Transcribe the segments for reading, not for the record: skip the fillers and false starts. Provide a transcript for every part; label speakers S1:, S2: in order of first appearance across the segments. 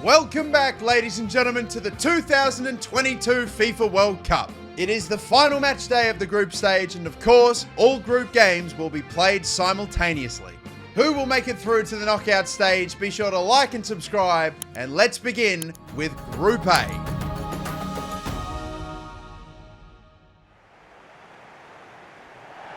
S1: Welcome back, ladies and gentlemen, to the 2022 FIFA World Cup. It is the final match day of the group stage, and of course, all group games will be played simultaneously. Who will make it through to the knockout stage? Be sure to like and subscribe, and let's begin with Group A.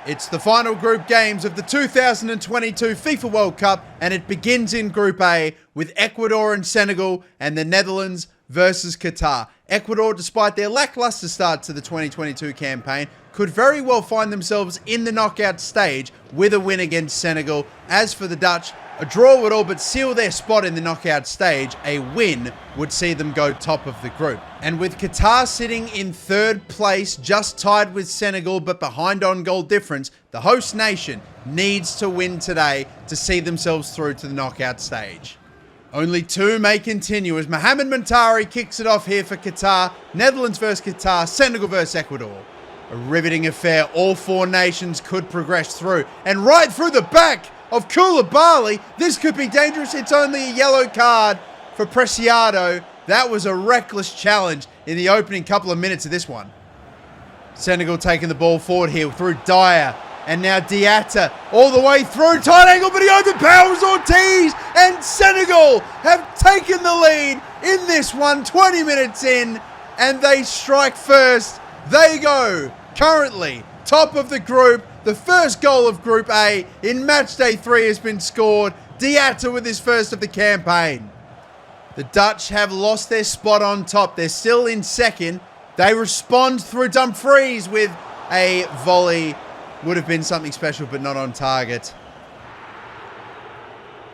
S1: It's the final group games of the 2022 FIFA World Cup, and it begins in Group A with Ecuador and Senegal and the Netherlands versus Qatar. Ecuador, despite their lackluster start to the 2022 campaign, could very well find themselves in the knockout stage with a win against Senegal. As for the Dutch, a draw would all but seal their spot in the knockout stage. A win would see them go top of the group. And with Qatar sitting in third place, just tied with Senegal but behind on goal difference, the host nation needs to win today to see themselves through to the knockout stage. Only two may continue as Mohamed Montari kicks it off here for Qatar. Netherlands versus Qatar, Senegal versus Ecuador. A riveting affair. All four nations could progress through. And right through the back of Koulibaly, this could be dangerous. It's only a yellow card for Preciado. That was a reckless challenge in the opening couple of minutes of this one. Senegal taking the ball forward here through Dyer. And now Diatta all the way through. Tight angle, but he overpowers Ortiz. And Senegal have taken the lead in this one, 20 minutes in. And they strike first. They go currently top of the group. The first goal of Group A in match day 3 has been scored. Diatta with his first of the campaign. The Dutch have lost their spot on top. They're still in second. They respond through Dumfries with a volley. Would have been something special, but not on target.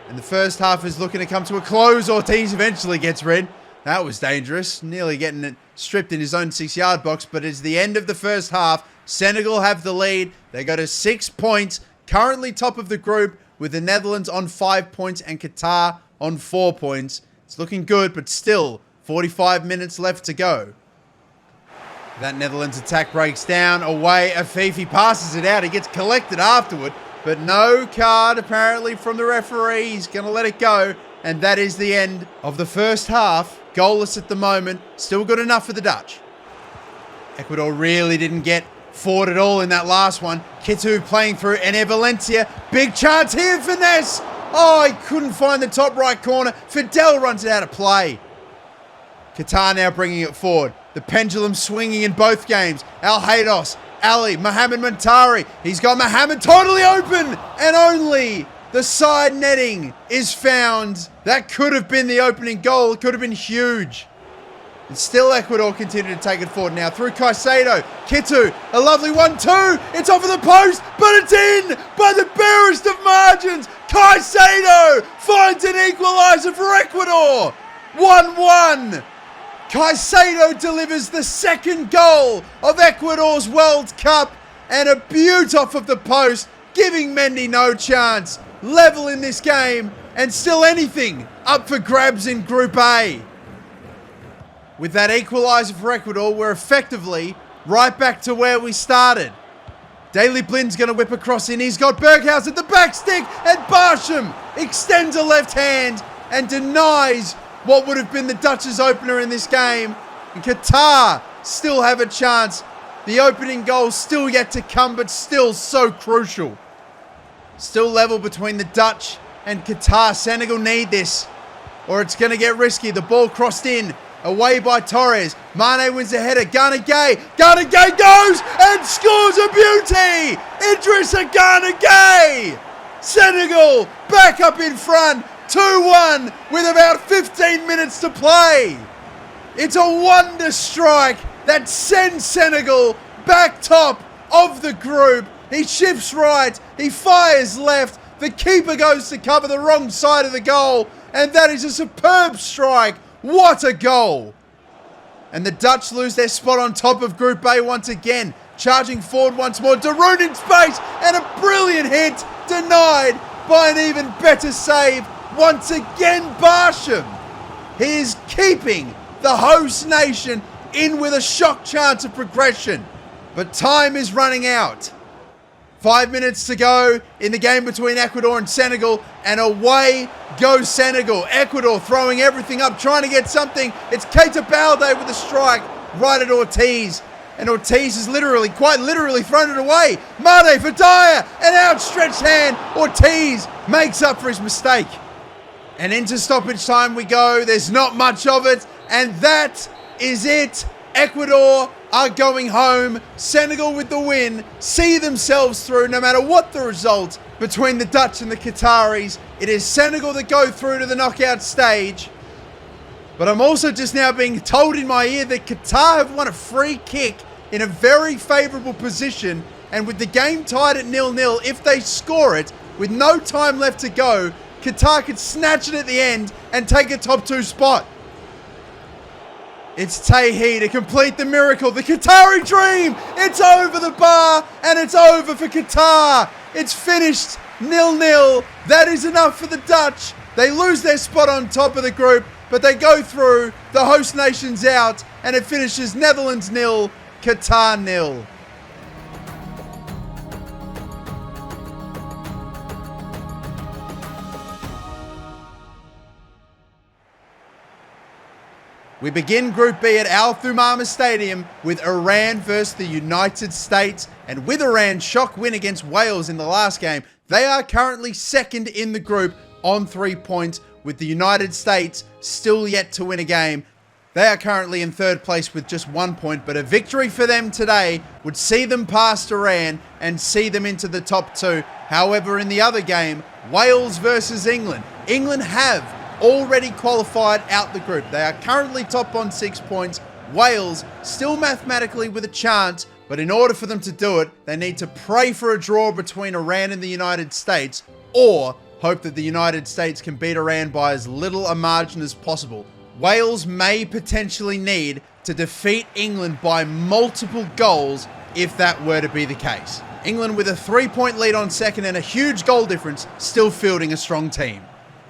S1: And the first half is looking to come to a close. Ortiz eventually gets rid. That was dangerous. Nearly getting it stripped in his own 6-yard box, but it's the end of the first half. Senegal have the lead. They go to 6 points. Currently top of the group with the Netherlands on 5 points and Qatar on 4 points. It's looking good, but still 45 minutes left to go. That Netherlands attack breaks down. Away, Afifi passes it out. He gets collected afterward, but no card apparently from the referee. He's going to let it go. And that is the end of the first half. Goalless at the moment. Still good enough for the Dutch. Ecuador really didn't get forward at all in that last one. Kitu playing through Ener Valencia. Big chance here, finesse. Oh, he couldn't find the top right corner. Fidel runs it out of play. Qatar now bringing it forward. The pendulum swinging in both games. Al Haydos, Ali, Mohamed Montari. He's got Mohamed totally open, and only the side netting is found. That could have been the opening goal. It could have been huge. And still Ecuador continue to take it forward now through Caicedo. Kitu, a lovely 1-2. It's off of the post, but it's in by the barest of margins. Caicedo finds an equaliser for Ecuador. 1-1. Caicedo delivers the second goal of Ecuador's World Cup, and a beaut off of the post, giving Mendy no chance. Level in this game, and still anything up for grabs in Group A. With that equaliser for Ecuador, we're effectively right back to where we started. Daley Blin's going to whip across in. He's got Berghaus at the back stick, and Barsham extends a left hand and denies what would have been the Dutch's opener in this game. And Qatar still have a chance. The opening goal still yet to come, but still so crucial. Still level between the Dutch and Qatar. Senegal need this, or it's going to get risky. The ball crossed in. Away by Torres. Mane wins the header. Gana Gay. Gana Gay goes and scores a beauty. Idrissa Gana Gay. Senegal back up in front. 2-1 with about 15 minutes to play. It's a wonder strike that sends Senegal back top of the group. He shifts right. He fires left. The keeper goes to cover the wrong side of the goal. And that is a superb strike. What a goal. And the Dutch lose their spot on top of Group A once again. Charging forward once more. De Roon in space. And a brilliant hit. Denied by an even better save. Once again, Barsham. He is keeping the host nation in with a shock chance of progression. But time is running out. 5 minutes to go in the game between Ecuador and Senegal, and away goes Senegal. Ecuador throwing everything up, trying to get something. It's Keita Balde with a strike right at Ortiz. And Ortiz has quite literally thrown it away. Mane for Dyer, an outstretched hand. Ortiz makes up for his mistake. And into stoppage time we go. There's not much of it. And that is it. Ecuador are going home. Senegal with the win. See themselves through no matter what the result between the Dutch and the Qataris. It is Senegal that go through to the knockout stage. But I'm also just now being told in my ear that Qatar have won a free kick in a very favourable position. And with the game tied at 0-0, if they score it with no time left to go, Qatar could snatch it at the end and take a top 2 spot. It's Tahi to complete the miracle. The Qatari dream. It's over the bar and it's over for Qatar. It's finished 0-0. That is enough for the Dutch. They lose their spot on top of the group, but they go through. The host nation's out and it finishes Netherlands 0, Qatar 0. We begin Group B at Al Thumama Stadium with Iran versus the United States. And with Iran's shock win against Wales in the last game, they are currently second in the group on 3 points, with the United States still yet to win a game. They are currently in third place with just 1 point, but a victory for them today would see them past Iran and see them into the top 2. However, in the other game, Wales versus England, England have already qualified out the group. They are currently top on 6 points. Wales still mathematically with a chance, but in order for them to do it, they need to pray for a draw between Iran and the United States, or hope that the United States can beat Iran by as little a margin as possible. Wales may potentially need to defeat England by multiple goals if that were to be the case. England with a 3-point lead on second and a huge goal difference, still fielding a strong team.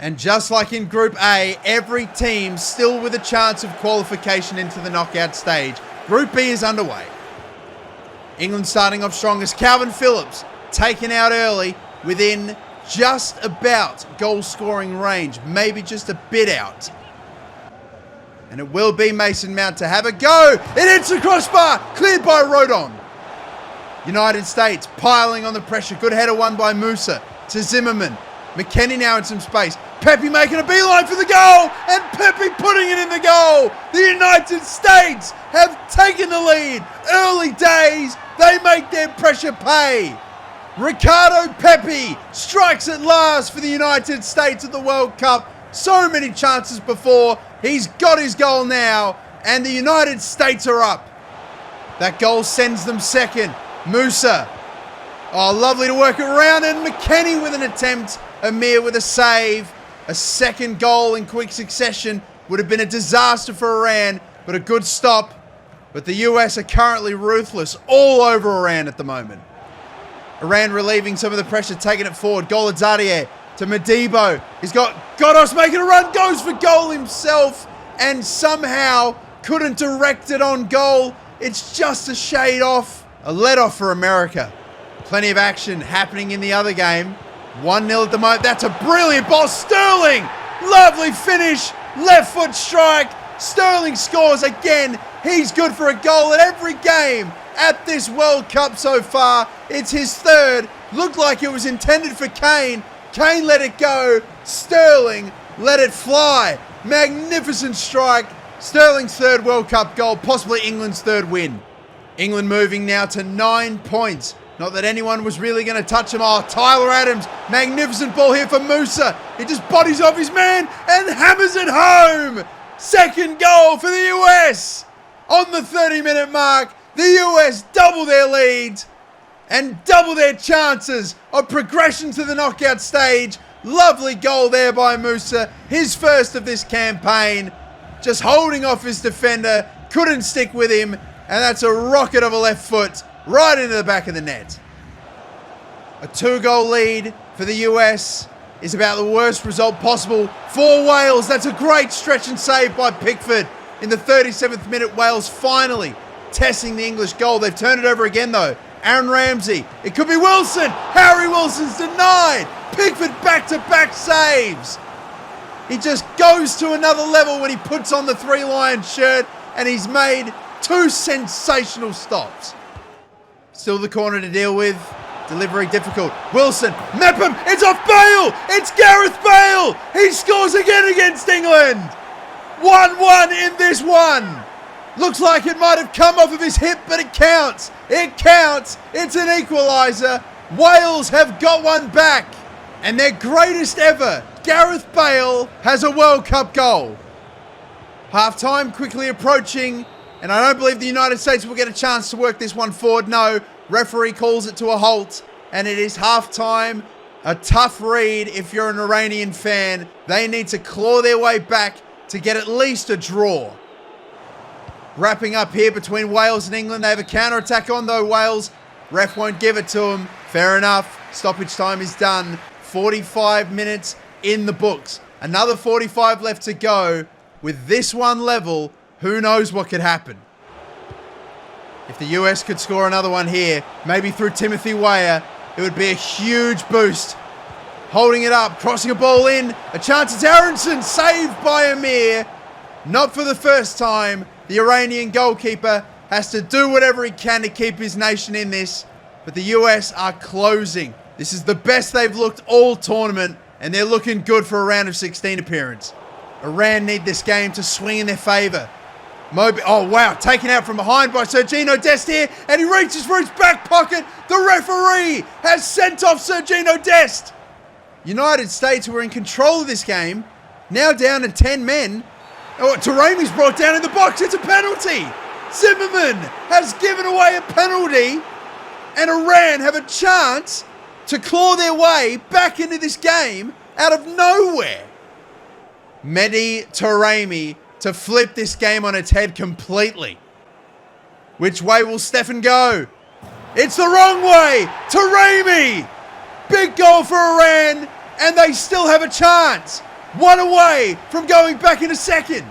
S1: And just like in Group A, every team still with a chance of qualification into the knockout stage. Group B is underway. England starting off strongest. Calvin Phillips taken out early within just about goal scoring range, maybe just a bit out. And it will be Mason Mount to have a go. It hits the crossbar, cleared by Rodon. United States piling on the pressure. Good header won by Musa to Zimmerman. McKennie now in some space. Pepe making a beeline for the goal, and Pepe putting it in the goal. The United States have taken the lead. Early days, they make their pressure pay. Ricardo Pepe strikes at last for the United States at the World Cup. So many chances before. He's got his goal now, and the United States are up. That goal sends them second. Musa. Oh, lovely to work it around, and McKennie with an attempt. Amir with a save. A second goal in quick succession would have been a disaster for Iran, but a good stop. But the US are currently ruthless all over Iran at the moment. Iran relieving some of the pressure, taking it forward. Goladzadeh to Madibo. He's got Godos making a run, goes for goal himself, and somehow couldn't direct it on goal. It's just a shade off. A let-off for America. Plenty of action happening in the other game. 1-0 at the moment. That's a brilliant ball. Sterling! Lovely finish. Left foot strike. Sterling scores again. He's good for a goal at every game at this World Cup so far. It's his third. Looked like it was intended for Kane. Kane let it go. Sterling let it fly. Magnificent strike. Sterling's third World Cup goal. Possibly England's third win. England moving now to 9 points. Not that anyone was really going to touch him. Oh, Tyler Adams. Magnificent ball here for Musa. He just bodies off his man and hammers it home. Second goal for the US. On the 30-minute mark, the US double their lead and double their chances of progression to the knockout stage. Lovely goal there by Musa. His first of this campaign. Just holding off his defender. Couldn't stick with him. And that's a rocket of a left foot. Right into the back of the net. A 2-goal lead for the US is about the worst result possible for Wales. That's a great stretch and save by Pickford. In the 37th minute, Wales finally testing the English goal. They've turned it over again though. Aaron Ramsey. It could be Wilson. Harry Wilson's denied. Pickford back-to-back saves. He just goes to another level when he puts on the Three Lions shirt, and he's made 2 sensational stops. Still the corner to deal with. Delivery difficult. Wilson, Mepham, it's off Bale! It's Gareth Bale! He scores again against England! 1-1 in this one! Looks like it might have come off of his hip, but it counts! It counts! It's an equaliser! Wales have got one back! And their greatest ever, Gareth Bale, has a World Cup goal. Half-time quickly approaching, and I don't believe the United States will get a chance to work this one forward. No, referee calls it to a halt, and it is half-time. A tough read if you're an Iranian fan. They need to claw their way back to get at least a draw. Wrapping up here between Wales and England. They have a counter-attack on though, Wales. Ref won't give it to them. Fair enough. Stoppage time is done. 45 minutes in the books. Another 45 left to go. With this one level, who knows what could happen. If the US could score another one here, maybe through Timothy Weah, it would be a huge boost. Holding it up, crossing a ball in. A chance, it's Aronson, saved by Amir. Not for the first time. The Iranian goalkeeper has to do whatever he can to keep his nation in this. But the US are closing. This is the best they've looked all tournament, and they're looking good for a round of 16 appearance. Iran need this game to swing in their favour. Oh wow, taken out from behind by Sergiño Dest here, and he reaches for his back pocket. The referee has sent off Sergiño Dest. United States, who were in control of this game, now down to 10 men. Oh, Taremi's brought down in the box. It's a penalty. Zimmerman has given away a penalty, and Iran have a chance to claw their way back into this game out of nowhere. Mehdi Taremi to flip this game on its head completely. Which way will Stefan go? It's the wrong way. Taremi! Big goal for Iran, and they still have a chance. One away from going back into second.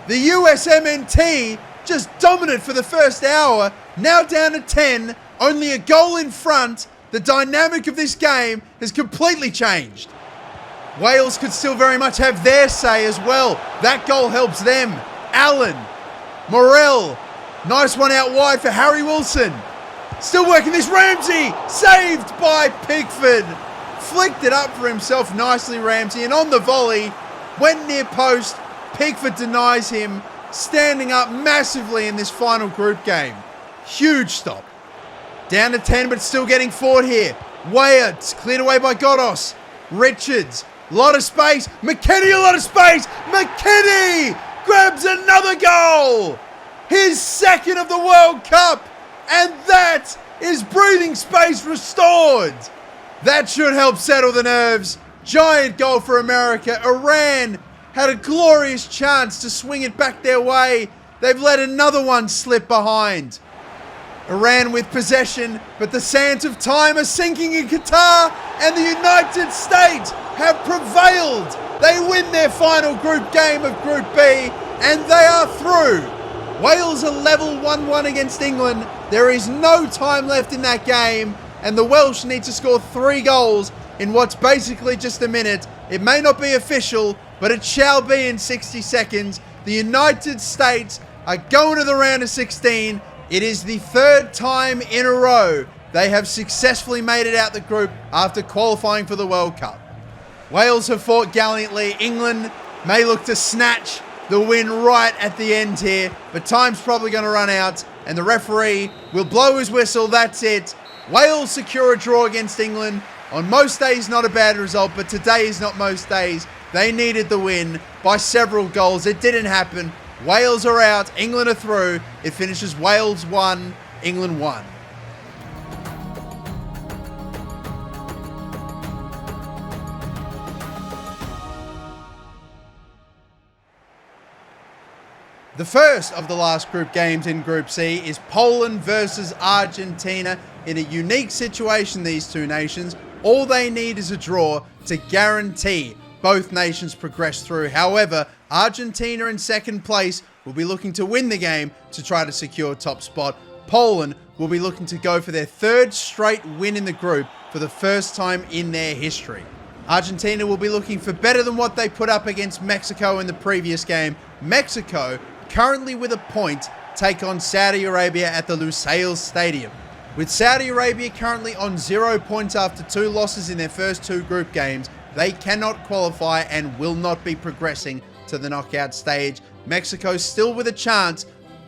S1: The USMNT just dominant for the first hour, now down to 10, only a goal in front. The dynamic of this game has completely changed. Wales could still very much have their say as well. That goal helps them. Allen, Morel, nice one out wide for Harry Wilson. Still working this, Ramsey, saved by Pickford. Flicked it up for himself nicely, Ramsey, and on the volley, went near post. Pickford denies him, standing up massively in this final group game. Huge stop. Down to 10, but still getting forward here. Weah, cleared away by Godos. Richards, lot of space. McKennie, a lot of space. McKennie grabs another goal. His second of the World Cup. And that is breathing space restored. That should help settle the nerves. Giant goal for America. Iran had a glorious chance to swing it back their way. They've let another one slip behind. Iran with possession, but the sands of time are sinking in Qatar, and the United States have prevailed. They win their final group game of Group B, and they are through. Wales are level 1-1 against England. There is no time left in that game, and the Welsh need to score 3 goals in what's basically just a minute. It may not be official, but it shall be in 60 seconds. The United States are going to the round of 16. It is the 3rd time in a row they have successfully made it out the group after qualifying for the World Cup. Wales have fought gallantly. England may look to snatch the win right at the end here, but time's probably going to run out, and the referee will blow his whistle. That's it. Wales secure a draw against England. On most days, not a bad result, but today is not most days. They needed the win by several goals. It didn't happen. Wales are out, England are through. It finishes Wales 1, England 1. The first of the last group games in Group C is Poland versus Argentina. In a unique situation, these two nations, all they need is a draw to guarantee both nations progress through. However, Argentina in second place will be looking to win the game to try to secure top spot. Poland will be looking to go for their third straight win in the group for the first time in their history. Argentina will be looking for better than what they put up against Mexico in the previous game. Mexico, currently with a point, take on Saudi Arabia at the Lusail Stadium. With Saudi Arabia currently on 0 points after 2 losses in their first 2 group games, they cannot qualify and will not be progressing to the knockout stage. Mexico still with a chance,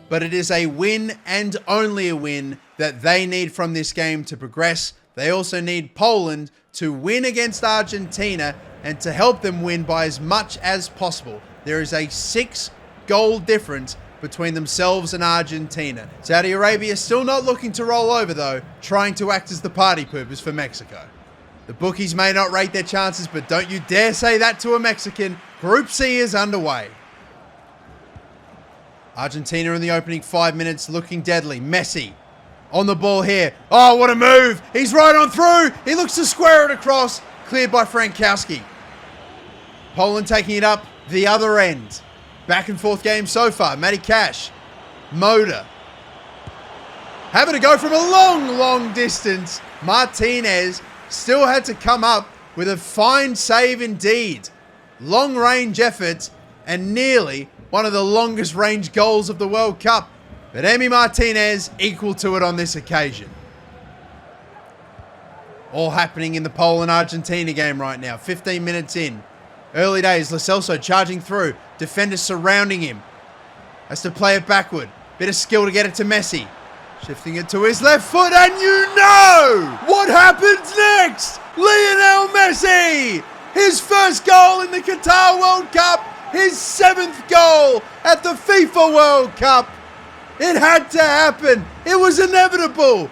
S1: but it is a win and only a win that they need from this game to progress. They also need Poland to win against Argentina and to help them win by as much as possible. There is a 6-goal difference between themselves and Argentina. Saudi Arabia still not looking to roll over though, trying to act as the party poopers for Mexico. The bookies may not rate their chances, but don't you dare say that to a Mexican. Group C is underway. Argentina in the opening 5 minutes looking deadly. Messi on the ball here. Oh, what a move. He's right on through. He looks to square it across. Cleared by Frankowski. Poland taking it up the other end. Back and forth game so far. Matty Cash. Moda. Having to go from a long distance. Martinez still had to come up with a fine save indeed. Long range effort and nearly one of the longest range goals of the World Cup. But Emi Martinez equal to it on this occasion. All happening in the Poland-Argentina game right now. 15 minutes in. Early days, Lo Celso charging through. Defenders surrounding him. Has to play it backward. Bit of skill to get it to Messi. Shifting it to his left foot, and you know what happens next! Lionel Messi! His first goal in the Qatar World Cup. His 7th goal at the FIFA World Cup. It had to happen. It was inevitable.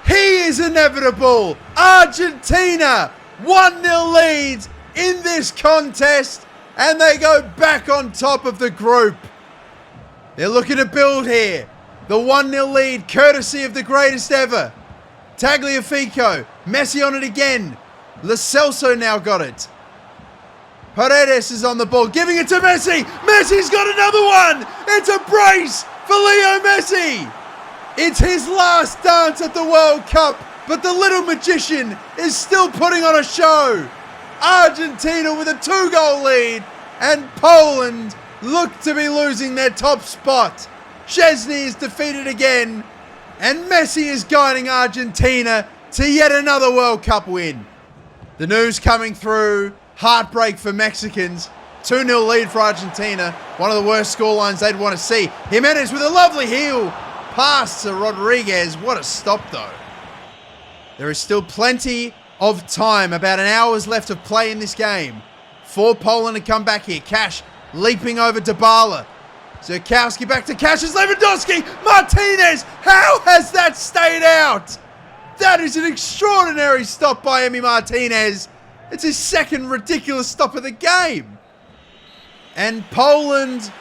S1: He is inevitable. Argentina 1-0 leads in this contest, and they go back on top of the group. They're looking to build here. The 1-0 lead, courtesy of the greatest ever. Tagliafico, Messi on it again. Lo Celso now got it. Paredes is on the ball, giving it to Messi. Messi's got another one. It's a brace for Leo Messi. It's his last dance at the World Cup, but the little magician is still putting on a show. Argentina with a 2-goal lead, and Poland look to be losing their top spot. Szczesny is defeated again, and Messi is guiding Argentina to yet another World Cup win. The news coming through, heartbreak for Mexicans. 2-0 lead for Argentina, one of the worst scorelines they'd want to see. Jimenez with a lovely heel pass to Rodriguez. What a stop though. There is still plenty of time, about an hour's left of play in this game for Poland to come back here. Cash leaping over Dybala. Zerkowski back to Cash as Lewandowski. Martinez, how has that stayed out? That is an extraordinary stop by Emi Martinez. It's his 2nd ridiculous stop of the game. And Poland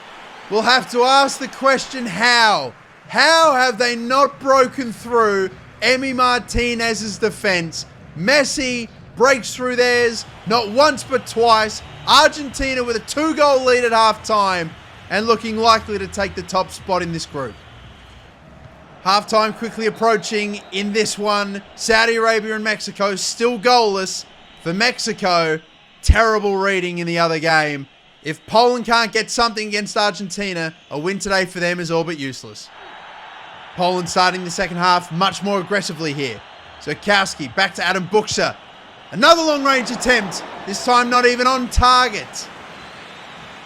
S1: will have to ask the question, how? How have they not broken through Emi Martinez's defense? Messi breaks through theirs, not once but twice. Argentina with a 2-goal lead at halftime and looking likely to take the top spot in this group. Halftime quickly approaching in this one. Saudi Arabia and Mexico still goalless. For Mexico, terrible reading in the other game. If Poland can't get something against Argentina, a win today for them is all but useless. Poland starting the second half much more aggressively here. Zerkowski back to Adam Buxa. Another long-range attempt, this time not even on target.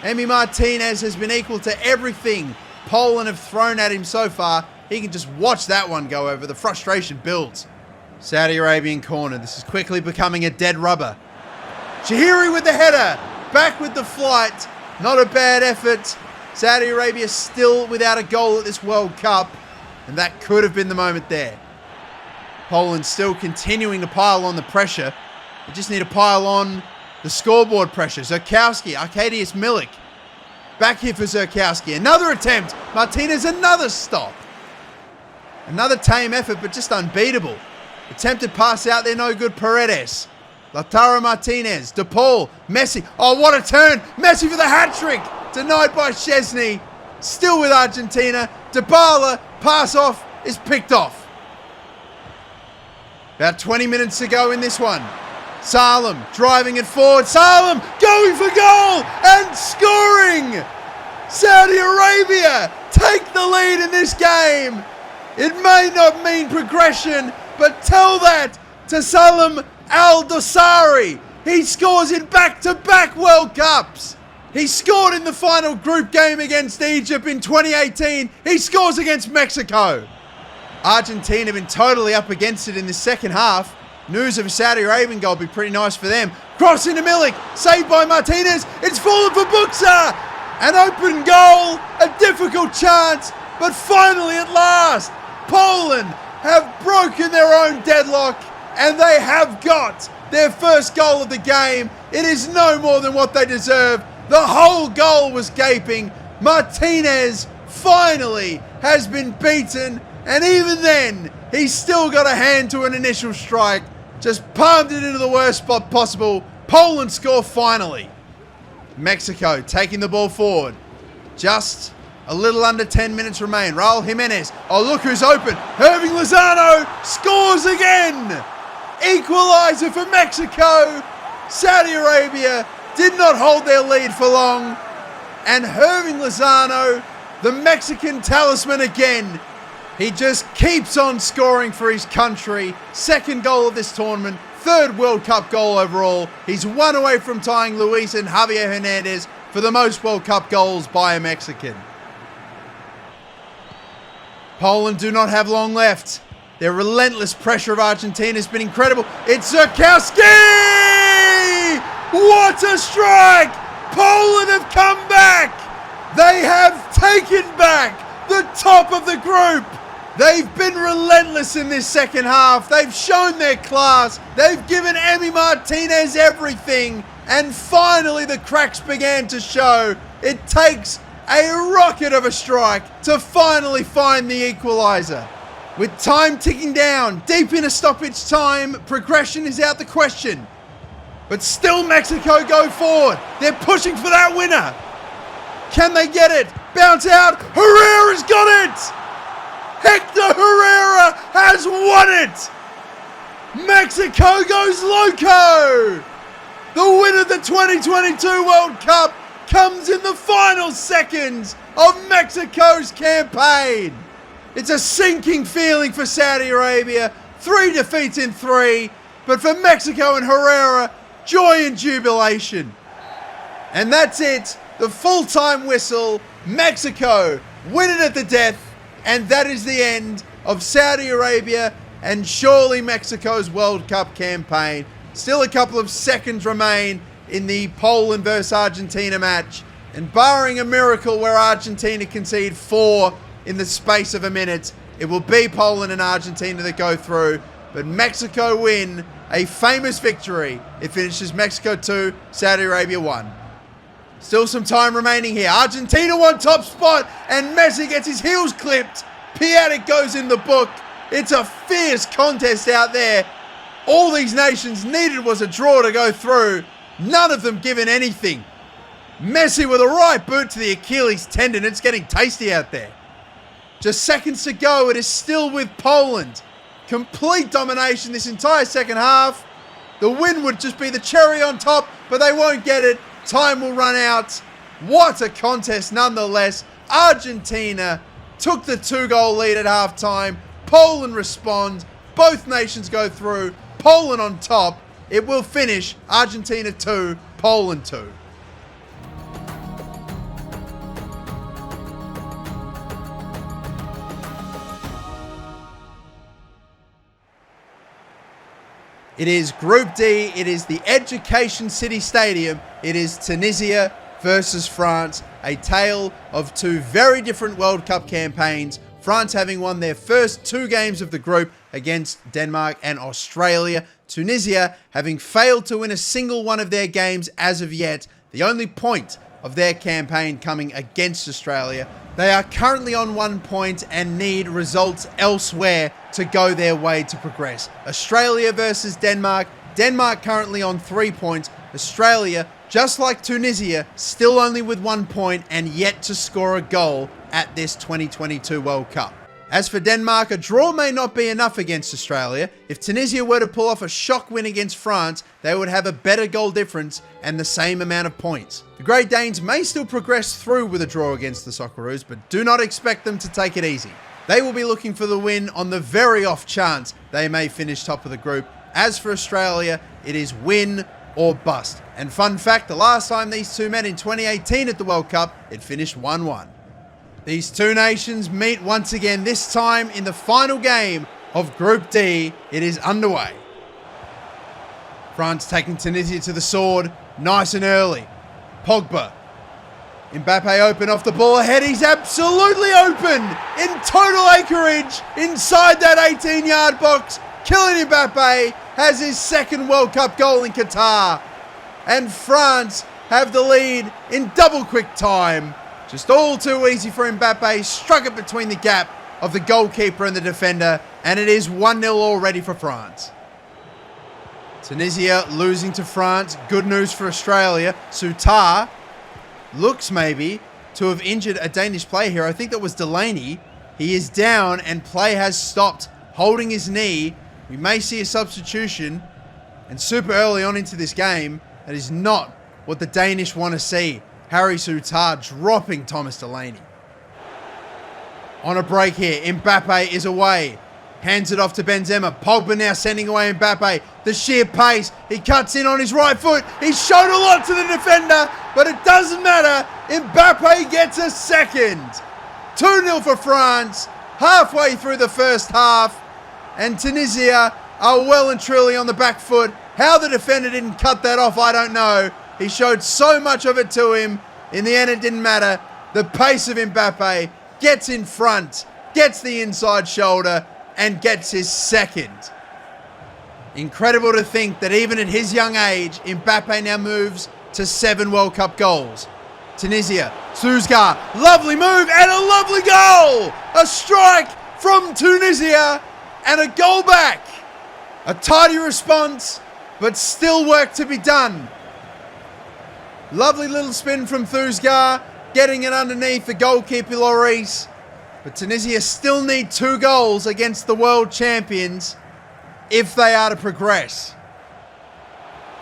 S1: Emi Martinez has been equal to everything Poland have thrown at him so far. He can just watch that one go over. The frustration builds. Saudi Arabian corner. This is quickly becoming a dead rubber. Shahiri with the header. Back with the flight. Not a bad effort. Saudi Arabia still without a goal at this World Cup. And that could have been the moment there. Poland still continuing to pile on the pressure. They just need to pile on the scoreboard pressure. Zerkowski, Arkadiusz Milik. Back here for Zerkowski. Another attempt. Martinez, another stop. Another tame effort, but just unbeatable. Attempted pass out there, no good. Paredes. Lautaro Martinez. De Paul. Messi. Oh, what a turn. Messi for the hat-trick. Denied by Szczesny. Still with Argentina. Dybala. Pass off. is picked off. About 20 minutes to go in this one. Salem driving it forward. Salem going for goal and scoring. Saudi Arabia take the lead in this game. It may not mean progression, but tell that to Salem Al Dosari. He scores in back-to-back World Cups. He scored in the final group game against Egypt in 2018. He scores against Mexico. Argentina have been totally up against it in the second half. News of a Saudi Arabian goal would be pretty nice for them. Cross into Milik, saved by Martinez. It's fallen for Buxa. An open goal, a difficult chance, but finally at last, Poland have broken their own deadlock and they have got their first goal of the game. It is no more than what they deserve. The whole goal was gaping. Martinez finally has been beaten, and even then, he's still got a hand to an initial strike. Just palmed it into the worst spot possible. Poland score finally. Mexico taking the ball forward. Just a little under 10 minutes remain. Raul Jimenez. Oh, look who's open. Irving Lozano scores again. Equalizer for Mexico. Saudi Arabia did not hold their lead for long. And Irving Lozano, the Mexican talisman again. He just keeps on scoring for his country. Second goal of this tournament. Third World Cup goal overall. He's one away from tying Luis and Javier Hernandez for the most World Cup goals by a Mexican. Poland do not have long left. Their relentless pressure of Argentina has been incredible. It's Zurkowski! What a strike! Poland have come back! They have taken back the top of the group! They've been relentless in this second half. They've shown their class. They've given Emi Martinez everything. And finally the cracks began to show. It takes a rocket of a strike to finally find the equalizer. With time ticking down, deep into stoppage time, progression is out the question. But still Mexico go forward. They're pushing for that winner. Can they get it? Bounce out. Herrera's got it. Hector Herrera has won it. Mexico goes loco. The win of the 2022 World Cup comes in the final seconds of Mexico's campaign. It's a sinking feeling for Saudi Arabia. 3 defeats in 3. But for Mexico and Herrera, joy and jubilation. And that's it. The full-time whistle. Mexico win it at the death. And that is the end of Saudi Arabia and surely Mexico's World Cup campaign. Still a couple of seconds remain in the Poland versus Argentina match. And barring a miracle where Argentina concede 4 in the space of a minute, it will be Poland and Argentina that go through. But Mexico win a famous victory. It finishes Mexico 2, Saudi Arabia 1. Still some time remaining here. Argentina won top spot and Messi gets his heels clipped. Piatek goes in the book. It's a fierce contest out there. All these nations needed was a draw to go through. None of them given anything. Messi with a right boot to the Achilles tendon. It's getting tasty out there. Just seconds to go. It is still with Poland. Complete domination this entire second half. The win would just be the cherry on top, but they won't get it. Time will run out. What a contest nonetheless. Argentina took the 2-goal lead at halftime. Poland respond. Both nations go through. Poland on top. It will finish Argentina 2, Poland 2. It is Group D. It is the Education City Stadium. It is Tunisia versus France. A tale of 2 very different World Cup campaigns. France having won their first 2 games of the group against Denmark and Australia. Tunisia having failed to win a single one of their games as of yet. The only point of their campaign coming against Australia. They are currently on 1 point and need results elsewhere to go their way to progress. Australia versus Denmark. Denmark currently on 3 points. Australia, just like Tunisia, still only with 1 point and yet to score a goal at this 2022 World Cup. As for Denmark, a draw may not be enough against Australia. If Tunisia were to pull off a shock win against France, they would have a better goal difference and the same amount of points. The Great Danes may still progress through with a draw against the Socceroos, but do not expect them to take it easy. They will be looking for the win on the very off chance they may finish top of the group. As for Australia, it is win or bust. And fun fact, the last time these two met in 2018 at the World Cup, it finished 1-1. These two nations meet once again, this time in the final game of Group D. It is underway. France taking Tunisia to the sword, nice and early. Pogba. Mbappe open off the ball ahead. He's absolutely open in total acreage inside that 18-yard box. Kylian Mbappe has his second World Cup goal in Qatar. And France have the lead in double quick time. Just all too easy for Mbappe. Struck it between the gap of the goalkeeper and the defender. And it is 1-0 already for France. Tunisia losing to France. Good news for Australia. Sutar looks maybe to have injured a Danish player here. I think that was Delaney. He is down and play has stopped, holding his knee. We may see a substitution. And super early on into this game, that is not what the Danish want to see. Harry Sutar dropping Thomas Delaney. On a break here, Mbappe is away. Hands it off to Benzema. Pogba now sending away Mbappe. The sheer pace. He cuts in on his right foot. He showed a lot to the defender, but it doesn't matter. Mbappe gets a second. 2-0 for France. Halfway through the first half. And Tunisia are well and truly on the back foot. How the defender didn't cut that off, I don't know. He showed so much of it to him. In the end, it didn't matter. The pace of Mbappe gets in front, gets the inside shoulder, and gets his second. Incredible to think that even at his young age, Mbappe now moves to 7 World Cup goals. Tunisia, Suzgar, lovely move and a lovely goal! A strike from Tunisia and a goal back. A tidy response, but still work to be done. Lovely little spin from Thusgar, getting it underneath the goalkeeper Lloris. But Tunisia still need 2 goals against the world champions if they are to progress.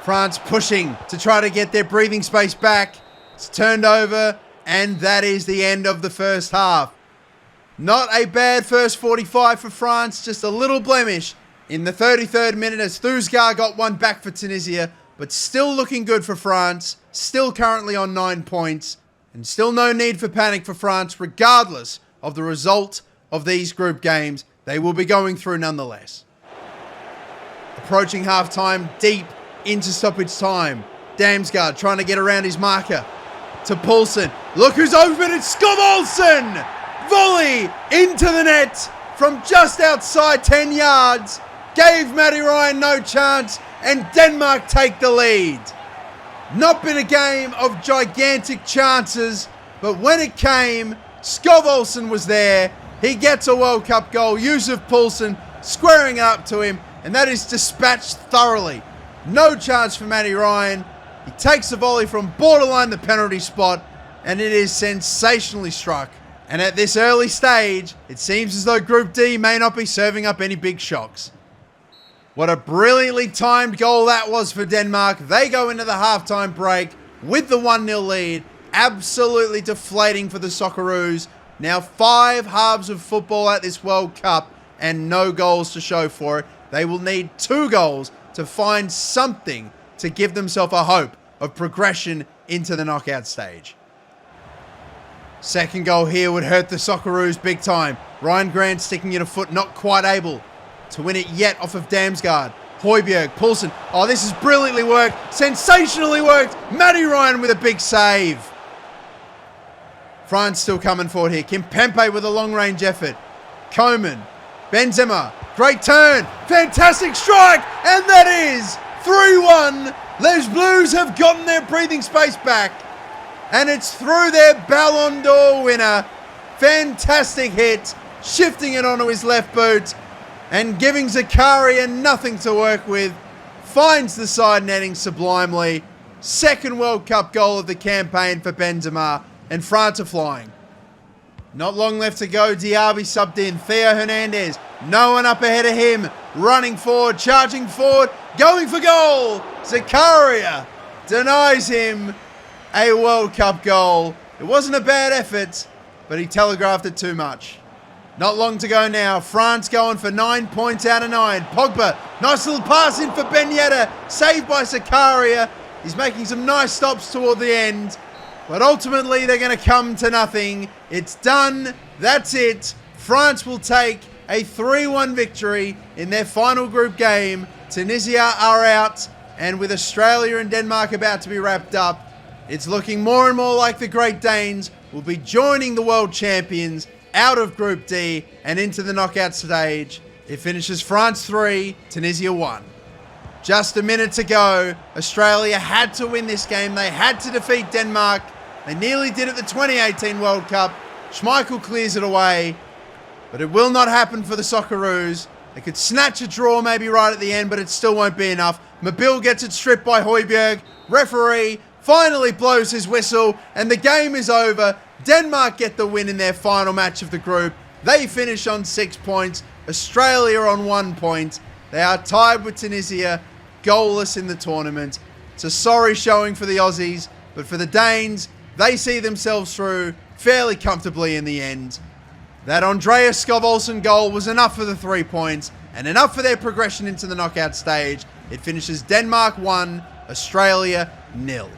S1: France pushing to try to get their breathing space back. It's turned over, and that is the end of the first half. Not a bad first 45 for France, just a little blemish in the 33rd minute as Thusgar got one back for Tunisia, but still looking good for France, still currently on 9 points, and still no need for panic for France regardless of the result of these group games. They will be going through nonetheless. Approaching half-time, deep into stoppage time. Damsgaard trying to get around his marker to Poulsen. Look who's open, it's Scott Olsen! Volley into the net from just outside 10 yards. Gave Matty Ryan no chance, and Denmark take the lead. Not been a game of gigantic chances, but when it came, Skov Olsen was there. He gets a World Cup goal. Yusuf Poulsen squaring it up to him, and that is dispatched thoroughly. No chance for Matty Ryan. He takes the volley from borderline the penalty spot, and it is sensationally struck. And at this early stage, it seems as though Group D may not be serving up any big shocks. What a brilliantly timed goal that was for Denmark. They go into the halftime break with the 1-0 lead. Absolutely deflating for the Socceroos. Now 5 halves of football at this World Cup and no goals to show for it. They will need 2 goals to find something to give themselves a hope of progression into the knockout stage. Second goal here would hurt the Socceroos big time. Ryan Grant sticking it a foot, not quite able to win it yet off of Damsgaard. Højbjerg, Poulsen. Oh, this is brilliantly worked. Sensationally worked. Matty Ryan with a big save. France still coming forward here. Kimpembe with a long-range effort. Coman. Benzema. Great turn. Fantastic strike. And that is 3-1. Les Blues have gotten their breathing space back. And it's through their Ballon d'Or winner. Fantastic hit. Shifting it onto his left boot. And giving Zakaria nothing to work with. Finds the side netting sublimely. Second World Cup goal of the campaign for Benzema. And France are flying. Not long left to go. Diaby subbed in. Theo Hernandez. No one up ahead of him. Running forward, charging forward, going for goal. Zakaria denies him a World Cup goal. It wasn't a bad effort, but he telegraphed it too much. Not long to go now. France going for 9 points out of 9. Pogba, nice little pass in for Ben Yedder. Saved by Zakaria. He's making some nice stops toward the end. But ultimately, they're going to come to nothing. It's done. That's it. France will take a 3-1 victory in their final group game. Tunisia are out. And with Australia and Denmark about to be wrapped up, it's looking more and more like the Great Danes will be joining the world champions out of Group D and into the knockout stage. It finishes France 3, Tunisia 1. Just a minute to go. Australia had to win this game. They had to defeat Denmark. They nearly did at the 2018 World Cup. Schmeichel clears it away. But it will not happen for the Socceroos. They could snatch a draw maybe right at the end, but it still won't be enough. Mabil gets it stripped by Højbjerg. Referee finally blows his whistle, and the game is over. Denmark get the win in their final match of the group. They finish on 6 points. Australia on 1 point. They are tied with Tunisia, goalless in the tournament. It's a sorry showing for the Aussies, but for the Danes, they see themselves through fairly comfortably in the end. That Andreas Skov Olsen goal was enough for the 3 points and enough for their progression into the knockout stage. It finishes Denmark 1, Australia 0.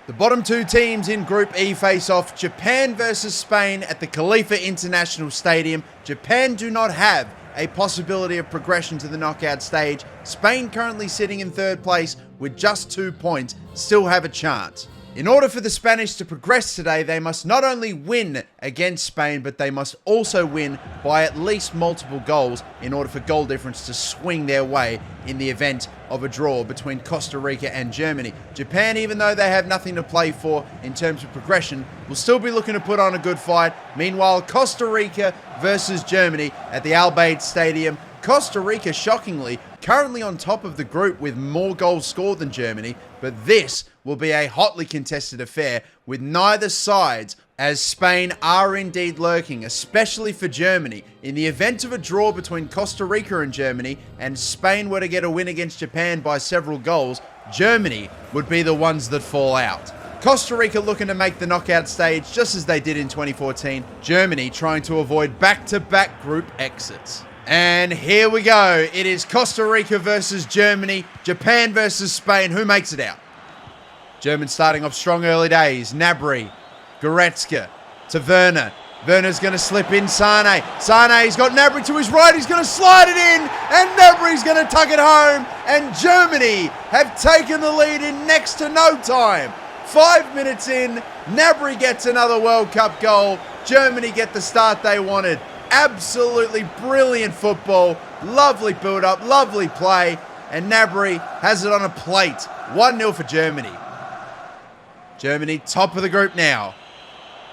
S1: The bottom two teams in Group E face off. Japan versus Spain at the Khalifa International Stadium. Japan do not have a possibility of progression to the knockout stage. Spain, currently sitting in third place with just 2 points, still have a chance. In order for the Spanish to progress today, they must not only win against Spain, but they must also win by at least multiple goals in order for goal difference to swing their way in the event of a draw between Costa Rica and Germany. Japan, even though they have nothing to play for in terms of progression, will still be looking to put on a good fight. Meanwhile, Costa Rica versus Germany at the Al Bayt Stadium. Costa Rica, shockingly, currently on top of the group with more goals scored than Germany, but this will be a hotly contested affair with neither sides, as Spain are indeed lurking, especially for Germany. In the event of a draw between Costa Rica and Germany, and Spain were to get a win against Japan by several goals, Germany would be the ones that fall out. Costa Rica looking to make the knockout stage just as they did in 2014. Germany trying to avoid back-to-back group exits. And here we go. It is Costa Rica versus Germany. Japan versus Spain. Who makes it out? Germans starting off strong early days. Gnabry, Goretzka to Werner. Werner's going to slip in Sane. Sane's got Gnabry to his right. He's going to slide it in. And Gnabry's going to tuck it home. And Germany have taken the lead in next to no time. 5 minutes in, Gnabry gets another World Cup goal. Germany get the start they wanted. Absolutely brilliant football. Lovely build-up, lovely play. And Gnabry has it on a plate. 1-0 for Germany. Germany top of the group now.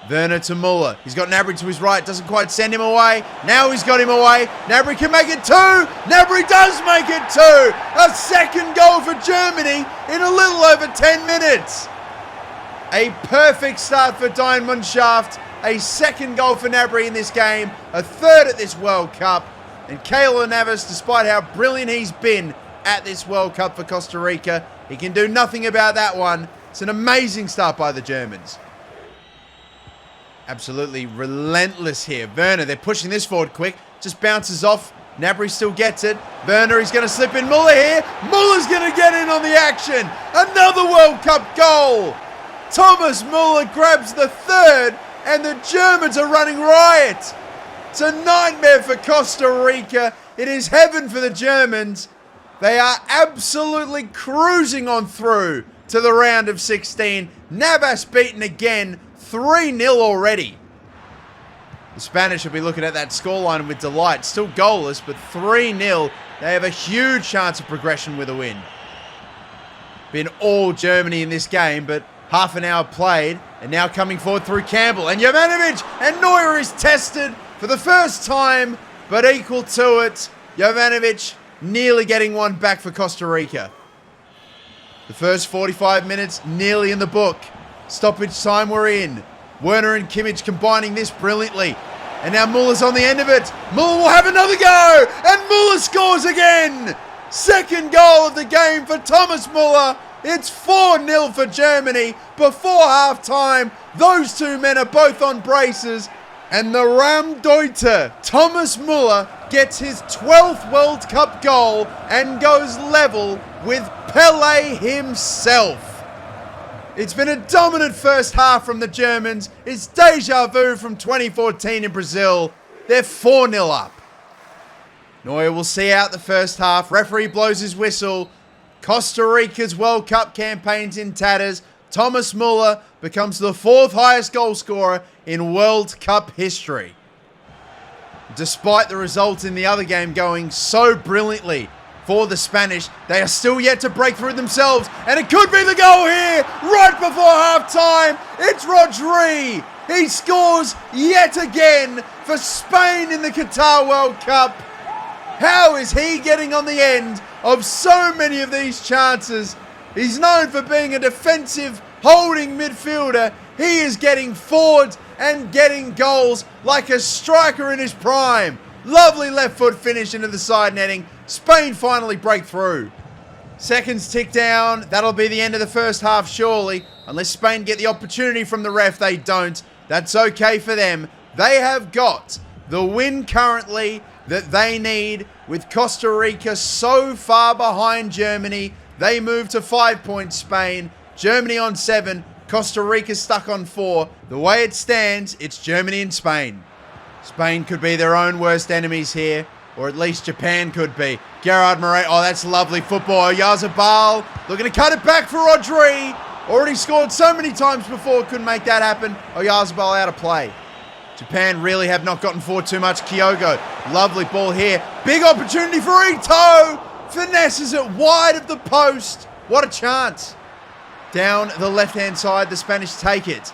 S1: Werner to Müller. He's got Gnabry to his right. Doesn't quite send him away. Now he's got him away. Gnabry can make it 2. Gnabry does make it 2. A second goal for Germany in a little over 10 minutes. A perfect start for Diamond-Shaft. A second goal for Gnabry in this game. A third at this World Cup. And Keylor Navas, despite how brilliant he's been at this World Cup for Costa Rica, he can do nothing about that one. It's an amazing start by the Germans. Absolutely relentless here. Werner, they're pushing this forward quick. Just bounces off. Gnabry still gets it. Werner, he's going to slip in. Müller here. Müller's going to get in on the action. Another World Cup goal. Thomas Müller grabs the third, and the Germans are running riot. It's a nightmare for Costa Rica. It is heaven for the Germans. They are absolutely cruising on through to the round of 16. Navas beaten again. 3-0 already. The Spanish will be looking at that scoreline with delight. Still goalless, but 3-0. They have a huge chance of progression with a win. Been all Germany in this game, but half an hour played, and now coming forward through Campbell. And Jovanovic, and Neuer is tested for the first time, but equal to it. Jovanovic nearly getting one back for Costa Rica. The first 45 minutes nearly in the book. Stoppage time we're in. Werner and Kimmich combining this brilliantly. And now Muller's on the end of it. Muller will have another go. And Muller scores again. Second goal of the game for Thomas Muller. It's 4-0 for Germany before half-time. Those two men are both on braces. And the Raumdeuter, Thomas Muller, gets his 12th World Cup goal and goes level with Pelé himself. It's been a dominant first half from the Germans. It's deja vu from 2014 in Brazil. They're 4-0 up. Neuer will see out the first half. Referee blows his whistle. Costa Rica's World Cup campaign's in tatters. Thomas Muller becomes the 4th highest goal scorer in World Cup history. Despite the result in the other game going so brilliantly for the Spanish, they are still yet to break through themselves, and it could be the goal here right before half-time. It's Rodri. He scores yet again for Spain in the Qatar World Cup. How is he getting on the end of so many of these chances? He's known for being a defensive holding midfielder. He is getting forward and getting goals like a striker in his prime. Lovely left foot finish into the side netting. Spain finally break through. Seconds tick down. That'll be the end of the first half surely. Unless Spain get the opportunity from the ref, they don't. That's okay for them. They have got the win currently that they need, with Costa Rica so far behind Germany. They move to 5 points, Spain. Germany on 7. Costa Rica stuck on 4. The way it stands, it's Germany and Spain. Spain could be their own worst enemies here, or at least Japan could be. Gerard Moreno, oh, that's lovely football. Oyarzabal looking to cut it back for Rodri. Already scored so many times before, couldn't make that happen. Oyarzabal out of play. Japan really have not gotten forward too much. Kyogo, lovely ball here. Big opportunity for Ito. Finesses it wide of the post. What a chance. Down the left-hand side, the Spanish take it.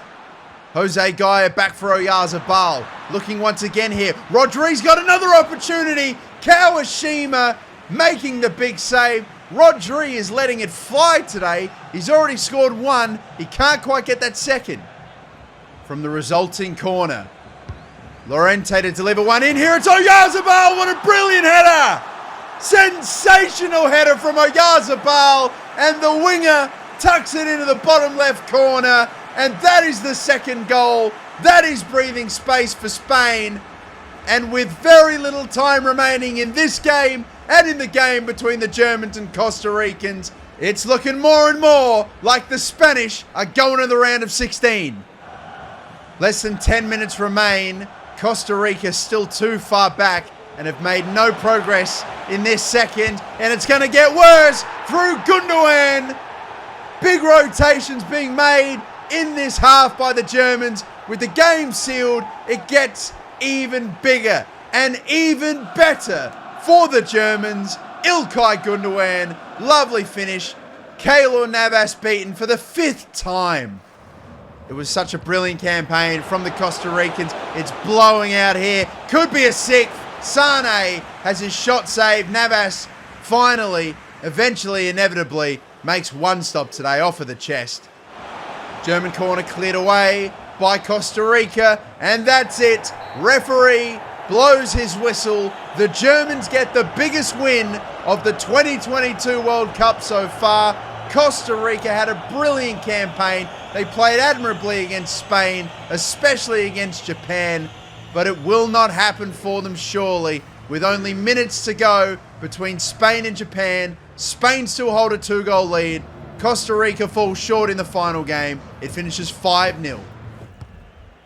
S1: Jose Gaia back for Oyarzabal. Looking once again here. Rodri's got another opportunity. Kawashima making the big save. Rodri is letting it fly today. He's already scored one. He can't quite get that second. From the resulting corner. Llorente to deliver one in here. It's Oyarzabal. What a brilliant header. Sensational header from Oyarzabal. And the winger tucks it into the bottom left corner. And that is the second goal. That is breathing space for Spain. And with very little time remaining in this game and in the game between the Germans and Costa Ricans, it's looking more and more like the Spanish are going to the round of 16. Less than 10 minutes remain. Costa Rica still too far back and have made no progress in this second. And it's going to get worse through Gundogan. Big rotations being made in this half by the Germans. With the game sealed, it gets even bigger and even better for the Germans. Ilkay Gundogan, lovely finish. Keylor Navas beaten for the 5th time. It was such a brilliant campaign from the Costa Ricans. It's blowing out here. Could be a 6th. Sane has his shot saved. Navas finally, eventually, inevitably, makes one stop today off of the chest. German corner cleared away by Costa Rica, and that's it. Referee blows his whistle. The Germans get the biggest win of the 2022 World Cup so far. Costa Rica had a brilliant campaign. They played admirably against Spain, especially against Japan, but it will not happen for them surely. With only minutes to go between Spain and Japan, Spain still hold a 2-goal lead. Costa Rica falls short in the final game. It finishes 5-0.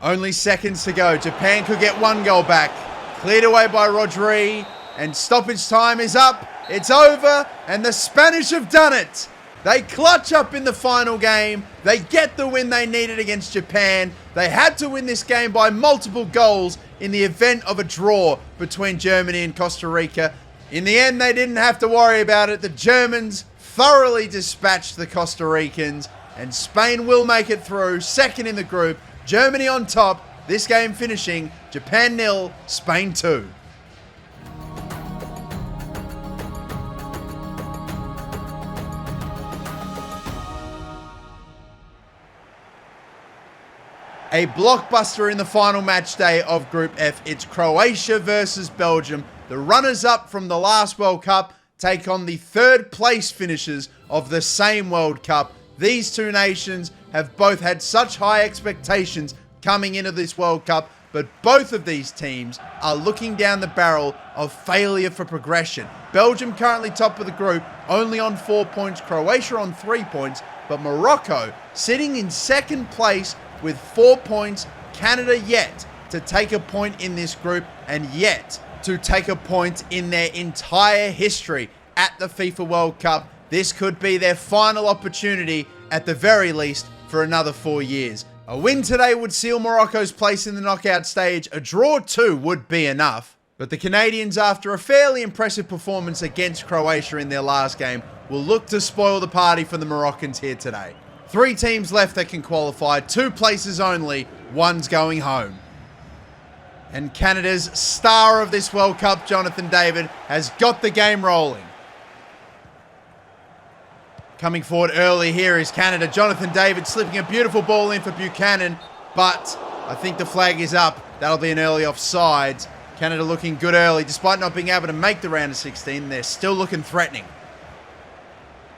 S1: Only seconds to go. Japan could get 1 goal back. Cleared away by Rodri, and stoppage time is up. It's over, and the Spanish have done it. They clutch up in the final game. They get the win they needed against Japan. They had to win this game by multiple goals in the event of a draw between Germany and Costa Rica. In the end, they didn't have to worry about it. The Germans thoroughly dispatched the Costa Ricans, and Spain will make it through, second in the group. Germany on top. This game finishing Japan 0, Spain 2. A blockbuster in the final match day of Group F. It's Croatia versus Belgium. The runners-up from the last World Cup take on the third place finishers of the same World Cup. These two nations have both had such high expectations coming into this World Cup, but both of these teams are looking down the barrel of failure for progression. Belgium currently top of the group, only on 4 points. Croatia on 3 points, but Morocco sitting in second place with 4 points. Canada yet to take a point in this group and yet to take a point in their entire history at the FIFA World Cup. This could be their final opportunity, at the very least, for another 4 years. A win today would seal Morocco's place in the knockout stage. A draw too would be enough. But the Canadians, after a fairly impressive performance against Croatia in their last game, will look to spoil the party for the Moroccans here today. 3 teams left that can qualify, 2 places only, one's going home. And Canada's star of this World Cup, Jonathan David, has got the game rolling. Coming forward early here is Canada. Jonathan David slipping a beautiful ball in for Buchanan, but I think the flag is up. That'll be an early offside. Canada looking good early, despite not being able to make the round of 16. They're still looking threatening.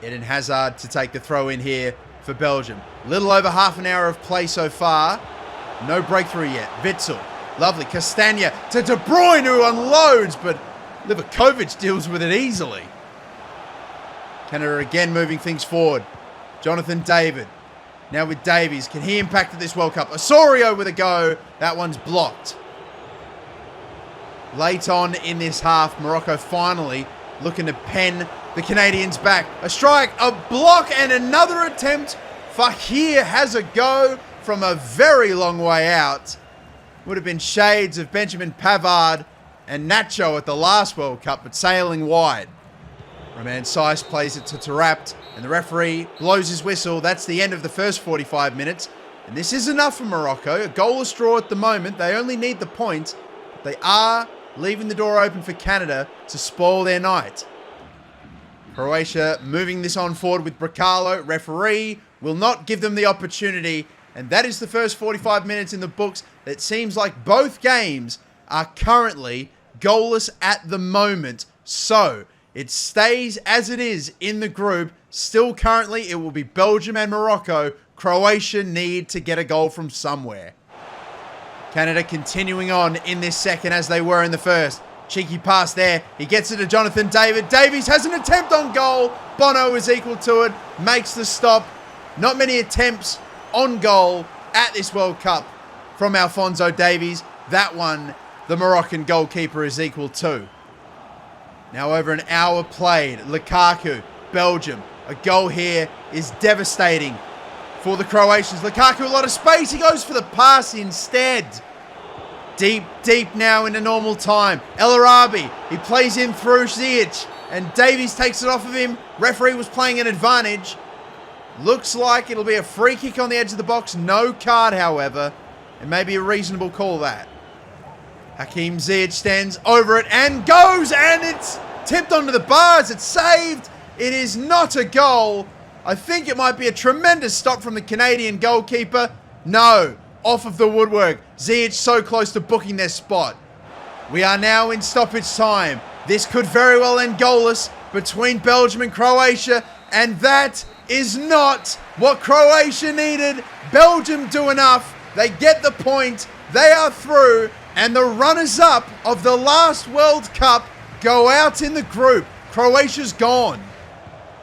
S1: Eden Hazard to take the throw in here for Belgium. Little over half an hour of play so far. No breakthrough yet. Witsel. Lovely. Castagna to De Bruyne, who unloads, but Livakovic deals with it easily. Canada again moving things forward. Jonathan David. Now with Davies. Can he impact at this World Cup? Osorio with a go. That one's blocked. Late on in this half, Morocco finally looking to pen the Canadians back. A strike, a block, and another attempt. Fahir has a go from a very long way out. Would have been shades of Benjamin Pavard and Nacho at the last World Cup, but sailing wide. Roman Saiz plays it to Tarapt, and the referee blows his whistle. That's the end of the first 45 minutes. And this is enough for Morocco. A goalless draw at the moment. They only need the point, but they are leaving the door open for Canada to spoil their night. Croatia moving this on forward with Bracalo. Referee will not give them the opportunity. And that is the first 45 minutes in the books. It seems like both games are currently goalless at the moment. So it stays as it is in the group. Still currently, it will be Belgium and Morocco. Croatia need to get a goal from somewhere. Canada continuing on in this second as they were in the first. Cheeky pass there. He gets it to Jonathan David. Davies has an attempt on goal. Bono is equal to it. Makes the stop. Not many attempts on goal at this World Cup from Alphonso Davies. That one, the Moroccan goalkeeper is equal to. Now over an hour played. Lukaku, Belgium. A goal here is devastating for the Croatians. Lukaku, a lot of space. He goes for the pass instead. Deep now into normal time. El Arabi, he plays in through Ziyech, and Davies takes it off of him. Referee was playing an advantage. Looks like it'll be a free kick on the edge of the box. No card, however, and maybe a reasonable call that. Hakim Ziyech stands over it and goes, and it's tipped onto the bars. It's saved. It is not a goal. I think it might be a tremendous stop from the Canadian goalkeeper. No, off of the woodwork. Ziyech so close to booking their spot. We are now in stoppage time. This could very well end goalless between Belgium and Croatia, and that is not what Croatia needed. Belgium do enough. They get the point. They are through, and the runners-up of the last World Cup go out in the group. Croatia's gone.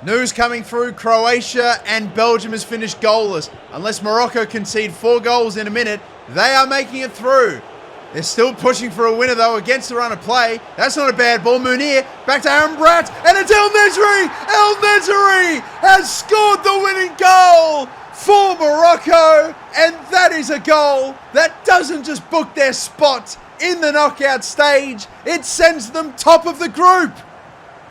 S1: News coming through, Croatia and Belgium has finished goalless. Unless Morocco concede 4 goals in a minute, they are making it through. They're still pushing for a winner, though, against the run of play. That's not a bad ball. Munir, back to Aaron Bratt, and it's El Nezri! El Nezri has scored the winning goal for Morocco, and that is a goal that doesn't just book their spot in the knockout stage, it sends them top of the group.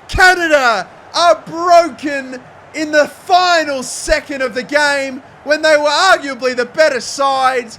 S1: Canada are broken in the final second of the game when they were arguably the better side.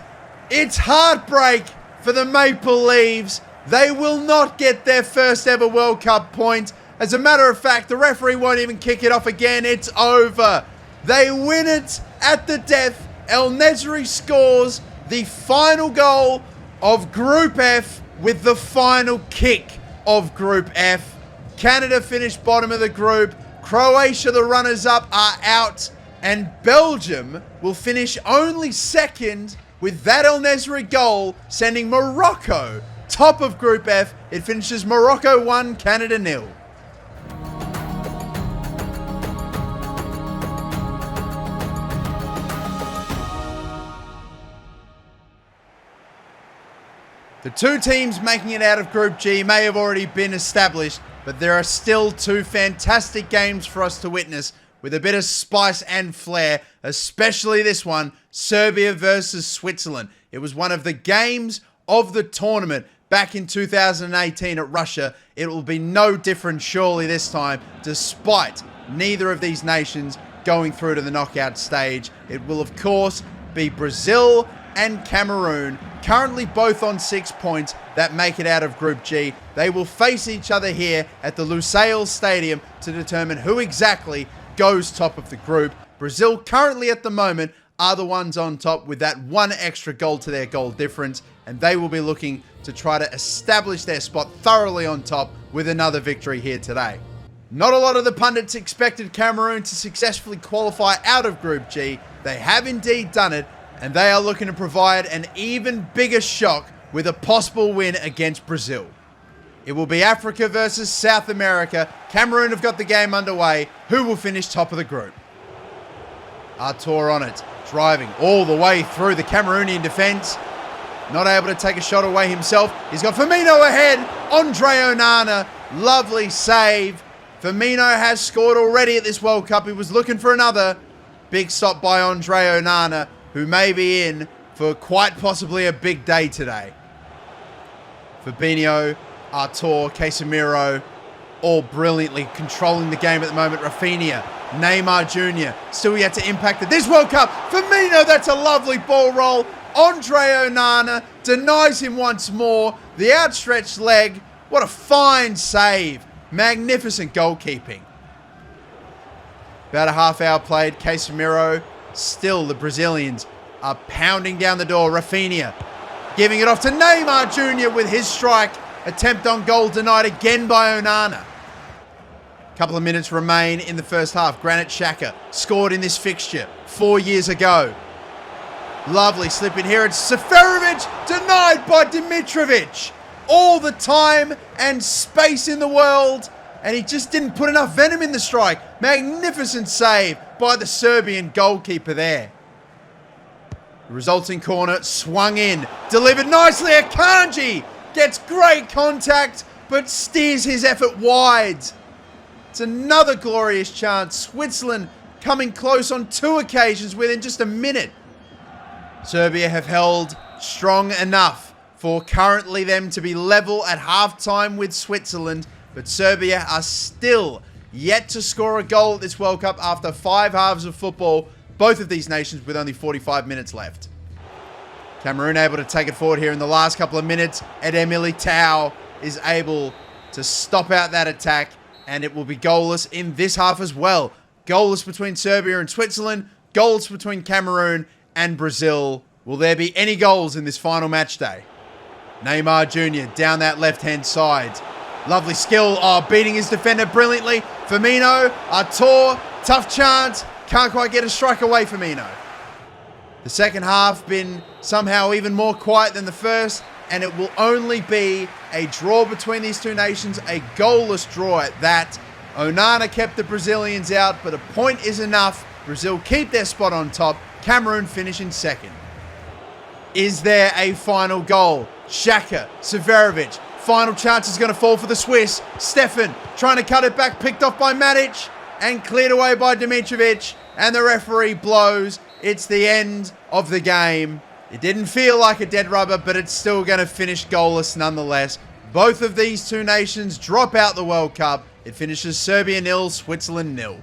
S1: It's heartbreak for the Maple Leaves. They will not get their first ever World Cup point. As a matter of fact, the referee won't even kick it off again. It's over. They win it at the death. El Nezri scores the final goal of Group F with the final kick of Group F. Canada finished bottom of the group. Croatia, the runners-up, are out. And Belgium will finish only second with that El Nesri goal, sending Morocco top of Group F. It finishes Morocco 1, Canada 0. The two teams making it out of Group G may have already been established, but there are still two fantastic games for us to witness with a bit of spice and flair, especially this one, Serbia versus Switzerland. It was one of the games of the tournament back in 2018 at Russia. It will be no different surely this time, despite neither of these nations going through to the knockout stage. It will of course be Brazil and Cameroon, currently both on 6 points, that make it out of Group G. They will face each other here at the Lusail Stadium to determine who exactly goes top of the group. Brazil currently at the moment are the ones on top with that one extra goal to their goal difference, and they will be looking to try to establish their spot thoroughly on top with another victory here today. Not a lot of the pundits expected Cameroon to successfully qualify out of Group G. They have indeed done it, and they are looking to provide an even bigger shock with a possible win against Brazil. It will be Africa versus South America. Cameroon have got the game underway. Who will finish top of the group? Artur on it, driving all the way through the Cameroonian defence. Not able to take a shot away himself. He's got Firmino ahead. Andre Onana, lovely save. Firmino has scored already at this World Cup. He was looking for another. Big stop by Andre Onana, who may be in for quite possibly a big day today. Fabinho, Artur, Casemiro, all brilliantly controlling the game at the moment. Rafinha, Neymar Jr. still yet to impact it. This World Cup, Firmino, that's a lovely ball roll. Andre Onana denies him once more. The outstretched leg, what a fine save. Magnificent goalkeeping. About a half hour played. Casemiro, still the Brazilians are pounding down the door. Rafinha giving it off to Neymar Jr. with his strike. Attempt on goal denied again by Onana. Couple of minutes remain in the first half. Granit Xhaka scored in this fixture 4 years ago. Lovely slip in here. It's Seferovic, denied by Dimitrovic. All the time and space in the world, and he just didn't put enough venom in the strike. Magnificent save by the Serbian goalkeeper there. The resulting corner swung in, delivered nicely. Akanji gets great contact, but steers his effort wide. It's another glorious chance. Switzerland coming close on 2 occasions within just a minute. Serbia have held strong enough for currently them to be level at halftime with Switzerland, but Serbia are still yet to score a goal at this World Cup after 5 halves of football, both of these nations with only 45 minutes left. Cameroon able to take it forward here in the last couple of minutes. Eder Militao is able to stop out that attack, and it will be goalless in this half as well. Goalless between Serbia and Switzerland, goals between Cameroon and Brazil. Will there be any goals in this final match day? Neymar Jr. down that left-hand side. Lovely skill. Oh, beating his defender brilliantly. Firmino, Artur, tough chance. Can't quite get a strike away, Firmino. The second half been somehow even more quiet than the first, and it will only be a draw between these two nations, a goalless draw at that. Onana kept the Brazilians out, but a point is enough. Brazil keep their spot on top. Cameroon finish in second. Is there a final goal? Xhaka, Seferovic. Final chance is going to fall for the Swiss. Stefan trying to cut it back, picked off by Matic and cleared away by Dimitrovic. And the referee blows. It's the end of the game. It didn't feel like a dead rubber, but it's still going to finish goalless nonetheless. Both of these two nations drop out the World Cup. It finishes Serbia 0, Switzerland 0.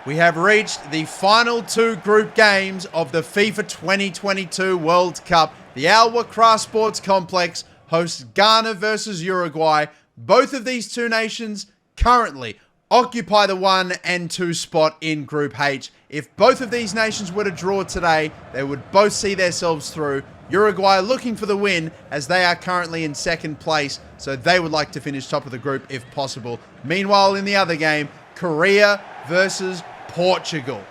S1: We have reached the final 2 group games of the FIFA 2022 World Cup. The Al Wakra Sports Complex hosts Ghana versus Uruguay. Both of these two nations currently occupy the 1 and 2 spot in Group H. If both of these nations were to draw today, they would both see themselves through. Uruguay looking for the win as they are currently in second place, so they would like to finish top of the group if possible. Meanwhile, in the other game, Korea versus Portugal.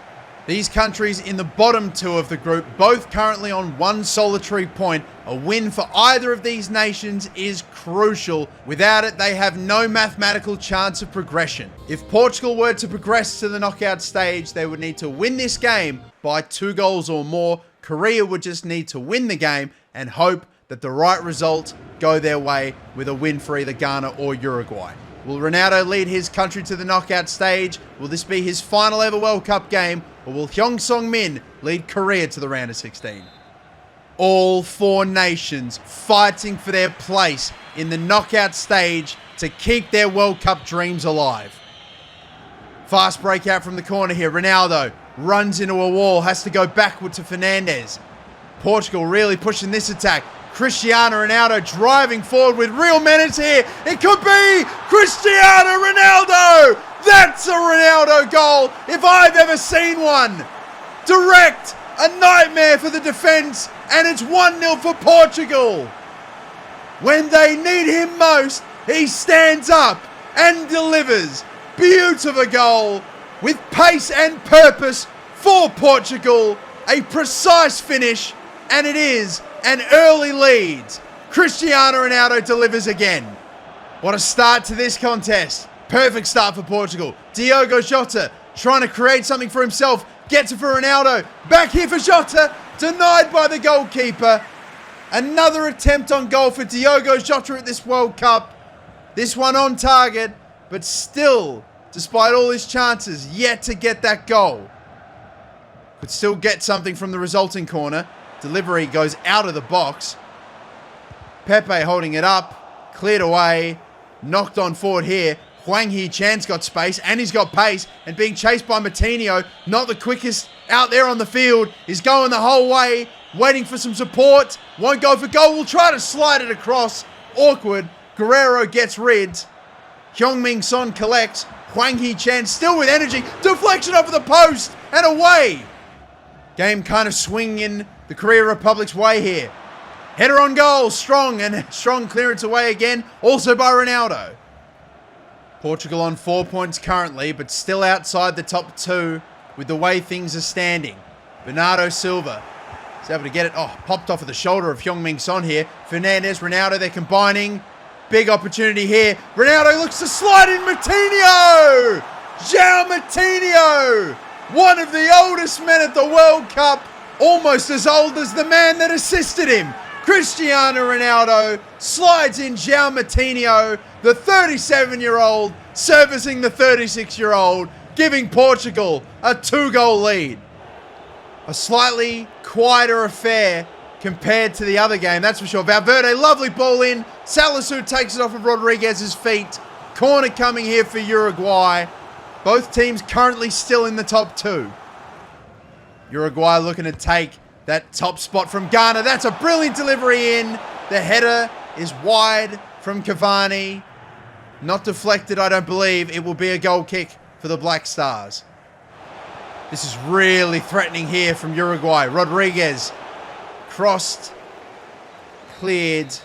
S1: These countries in the bottom 2 of the group, both currently on 1 solitary point. A win for either of these nations is crucial. Without it, they have no mathematical chance of progression. If Portugal were to progress to the knockout stage, they would need to win this game by 2 goals or more. Korea would just need to win the game and hope that the right results go their way with a win for either Ghana or Uruguay. Will Ronaldo lead his country to the knockout stage? Will this be his final ever World Cup game? Or will Hyung Sung-min lead Korea to the round of 16? All 4 nations fighting for their place in the knockout stage to keep their World Cup dreams alive. Fast breakout from the corner here. Ronaldo runs into a wall, has to go backward to Fernandes. Portugal really pushing this attack. Cristiano Ronaldo driving forward with real menace here. It could be Cristiano Ronaldo. That's a Ronaldo goal if I've ever seen one. Direct, a nightmare for the defense, and it's 1-0 for Portugal. When they need him most, he stands up and delivers. Beautiful goal with pace and purpose for Portugal. A precise finish, and it is an early lead. Cristiano Ronaldo delivers again. What a start to this contest. Perfect start for Portugal. Diogo Jota trying to create something for himself. Gets it for Ronaldo. Back here for Jota. Denied by the goalkeeper. Another attempt on goal for Diogo Jota at this World Cup. This one on target, but still, despite all his chances, yet to get that goal. Could still get something from the resulting corner. Delivery goes out of the box. Pepe holding it up. Cleared away. Knocked on forward here. Hwang Hee-chan's got space and he's got pace and being chased by Martinho. Not the quickest out there on the field. He's going the whole way. Waiting for some support. Won't go for goal. Will try to slide it across. Awkward. Guerrero gets rid. Heung-min Son collects. Hwang Hee-chan still with energy. Deflection over the post and away. Game kind of swinging the Korea Republic's way here. Header on goal. Strong and strong clearance away again. Also by Ronaldo. Portugal on 4 points currently, but still outside the top 2 with the way things are standing. Bernardo Silva is able to get it. Oh, popped off of the shoulder of Heung-min Son here. Fernandes, Ronaldo, they're combining. Big opportunity here. Ronaldo looks to slide in Martinho! João Martinho! One of the oldest men at the World Cup. Almost as old as the man that assisted him. Cristiano Ronaldo slides in João Martinho, the 37-year-old, servicing the 36-year-old, giving Portugal a 2-goal lead. A slightly quieter affair compared to the other game, that's for sure. Valverde, lovely ball in. Salisu takes it off of Rodriguez's feet. Corner coming here for Uruguay. Both teams currently still in the top 2. Uruguay looking to take that top spot from Ghana. That's a brilliant delivery in. The header is wide from Cavani. Not deflected, I don't believe. It will be a goal kick for the Black Stars. This is really threatening here from Uruguay. Rodriguez crossed, cleared.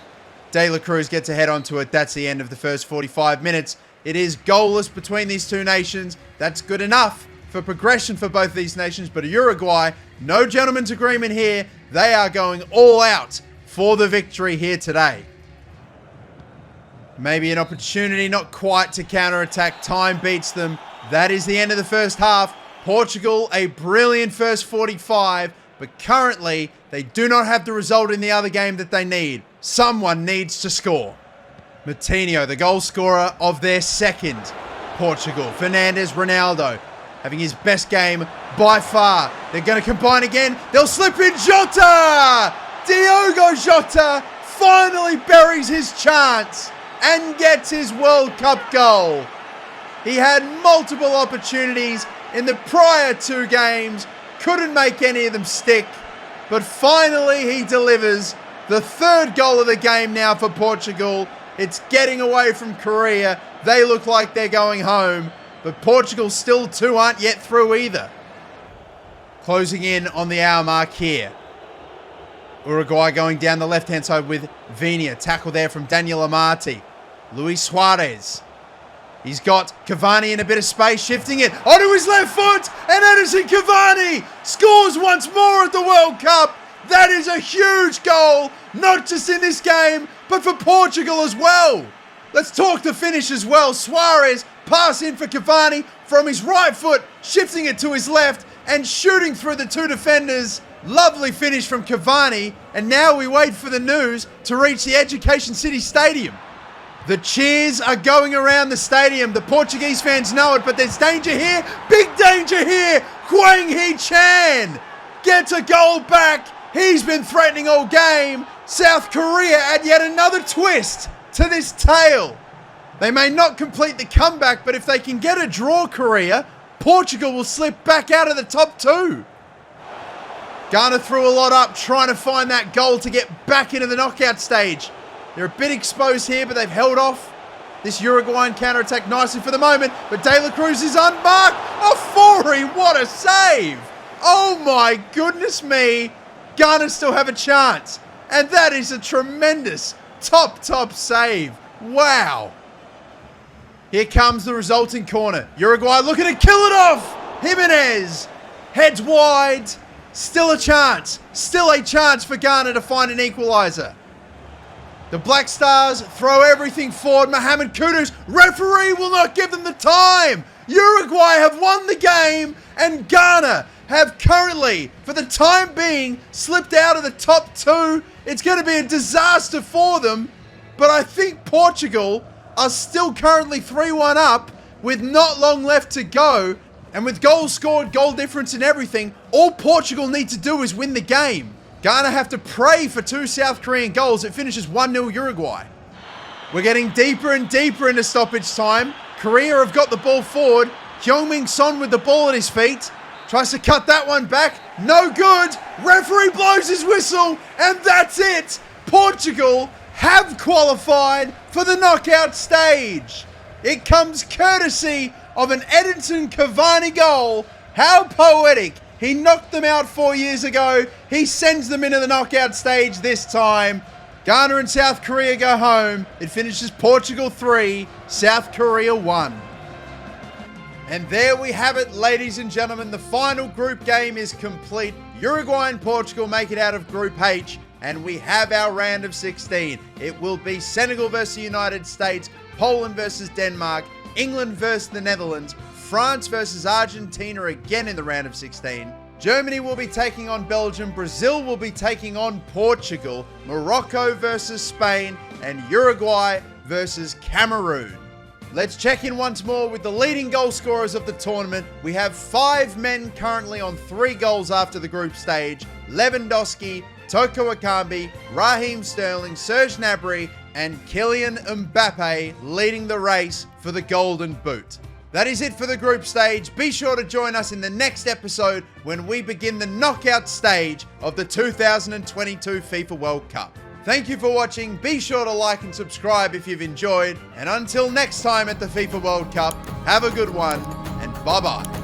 S1: De La Cruz gets a head onto it. That's the end of the first 45 minutes. It is goalless between these two nations. That's good enough for progression for both these nations. But Uruguay, no gentleman's agreement here. They are going all out for the victory here today. Maybe an opportunity, not quite, to counterattack. Time beats them. That is the end of the first half. Portugal, a brilliant first 45, but currently they do not have the result in the other game that they need. Someone needs to score. Martinho, the goal scorer of their second. Portugal, Fernandes, Ronaldo, having his best game by far. They're going to combine again. They'll slip in Jota! Diogo Jota finally buries his chance and gets his World Cup goal. He had multiple opportunities in the prior 2 games, couldn't make any of them stick, but finally he delivers the 3rd goal of the game now for Portugal. It's getting away from Korea. They look like they're going home, but Portugal still 2 aren't yet through either. Closing in on the hour mark here. Uruguay going down the left-hand side with Vinia. Tackle there from Daniel Amati. Luis Suarez. He's got Cavani in a bit of space, shifting it onto his left foot, and Edison Cavani scores once more at the World Cup. That is a huge goal, not just in this game, but for Portugal as well. Let's talk the finish as well. Suarez pass in for Cavani from his right foot, shifting it to his left and shooting through the 2 defenders. Lovely finish from Cavani, and now we wait for the news to reach the Education City Stadium. The cheers are going around the stadium. The Portuguese fans know it, but there's danger here. Big danger here. Hwang Hee-chan gets a goal back. He's been threatening all game. South Korea add yet another twist to this tale. They may not complete the comeback, but if they can get a draw, Korea, Portugal will slip back out of the top 2. Ghana threw a lot up, trying to find that goal to get back into the knockout stage. They're a bit exposed here, but they've held off this Uruguayan counter-attack nicely for the moment. But De La Cruz is unmarked. Ofori, what a save! Oh my goodness me. Ghana still have a chance. And that is a tremendous top save. Wow. Here comes the resulting corner. Uruguay looking to kill it off. Jimenez heads wide. Still a chance for Ghana to find an equaliser. The Black Stars throw everything forward. Mohamed Kudus, referee will not give them the time. Uruguay have won the game, and Ghana have currently, for the time being, slipped out of the top 2. It's going to be a disaster for them, but I think Portugal are still currently 3-1 up with not long left to go. And with goals scored, goal difference and everything, all Portugal need to do is win the game. Ghana have to pray for 2 South Korean goals. It finishes 1-0 Uruguay. We're getting deeper and deeper into stoppage time. Korea have got the ball forward. Heung-min Son with the ball at his feet. Tries to cut that one back. No good. Referee blows his whistle. And that's it. Portugal have qualified for the knockout stage. It comes courtesy of an Edinson Cavani goal. How poetic. He knocked them out 4 years ago. He sends them into the knockout stage this time. Ghana and South Korea go home. It finishes Portugal 3, South Korea 1. And there we have it, ladies and gentlemen. The final group game is complete. Uruguay and Portugal make it out of Group H, and we have our round of 16. It will be Senegal versus the United States, Poland versus Denmark, England versus the Netherlands, France versus Argentina again in the round of 16. Germany will be taking on Belgium, Brazil will be taking on Portugal, Morocco versus Spain, and Uruguay versus Cameroon. Let's check in once more with the leading goal scorers of the tournament. We have 5 men currently on 3 goals after the group stage. Lewandowski, Toko Ekambi, Raheem Sterling, Serge Gnabry, and Kylian Mbappe leading the race for the Golden Boot. That is it for the group stage. Be sure to join us in the next episode when we begin the knockout stage of the 2022 FIFA World Cup. Thank you for watching. Be sure to like and subscribe if you've enjoyed. And until next time at the FIFA World Cup, have a good one and bye-bye.